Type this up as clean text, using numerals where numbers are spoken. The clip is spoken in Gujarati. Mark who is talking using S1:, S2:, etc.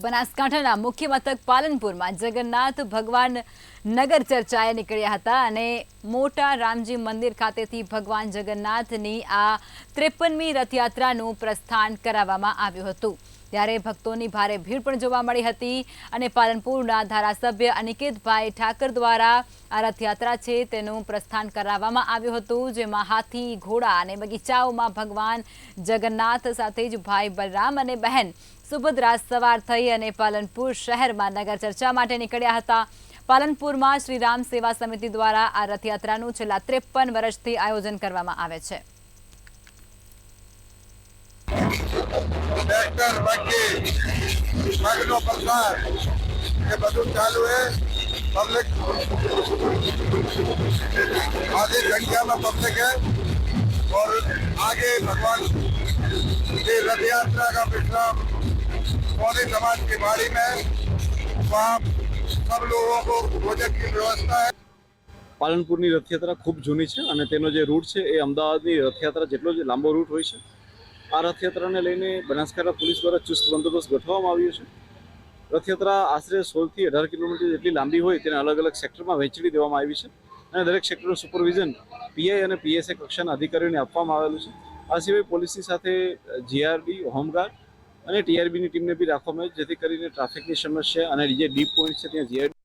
S1: બનાસકાંઠાના મુખ્ય મથક પાલનપુરમાં જગન્નાથ ભગવાન નગર ચર્ચાએ નીકળ્યા હતા અને મોટા રામજી મંદિર ખાતેથી ભગવાન જગન્નાથની આ 53મી રથયાત્રાનું પ્રસ્થાન કરાવવામાં આવ્યું હતું। ત્યારે ભક્તોની ભારે ભીડ પણ જોવા મળી હતી અને પાલનપુરના ધારાસભ્ય અનિકેતભાઈ ઠાકર દ્વારા આ રથયાત્રા છે તેનું પ્રસ્થાન કરાવવામાં આવ્યું હતું, જેમાં હાથી, ઘોડા અને બગીચાઓમાં ભગવાન જગન્નાથ સાથે જ ભાઈ બલરામ અને બહેન સુભદ્રા સવાર થઈ અને પાલનપુર શહેરમાં નગર ચર્ચા માટે નીકળ્યા હતા। પાલનપુરમાં શ્રી રામ સેવા સમિતિ દ્વારા આ રથયાત્રાનું છેલ્લા 53 વર્ષથી આયોજન કરવામાં આવે છે।
S2: चालू है। पब्लिक आधी संख्या में पब्लिक है और आगे भगवान की रथ यात्रा का विश्राम पौने समाज की बाड़ी में, वहाँ सब लोगों को भोजन की व्यवस्था है।
S3: પાલનપુરની રથયાત્રા ખૂબ જૂની છે અને તેનો જે રૂટ છે એ અમદાવાદની રથયાત્રા જેટલો જ લાંબો રૂટ હોય છે। આ રથયાત્રાને લઈને બનાસકાંઠા પોલીસ દ્વારા ચુસ્ત બંદોબસ્ત ગોઠવવામાં આવ્યો છે। રથયાત્રા આશરે 16 થી 18 કિલોમીટર જેટલી લાંબી હોય તેને અલગ અલગ સેક્ટરમાં વહેંચી દેવામાં આવી છે અને દરેક સેક્ટરનું સુપરવિઝન પીઆઈ અને પીએસએ કક્ષાના અધિકારીઓને આપવામાં આવેલું છે। આ સિવાય પોલીસની સાથે જીઆરડી, હોમગાર્ડ અને ટીઆરબીની ટીમને બી રાખવામાં આવી, જેથી કરીને ટ્રાફિકની સમસ્યા અને જે ડીપ પોઈન્ટ છે ત્યાં જીઆરડી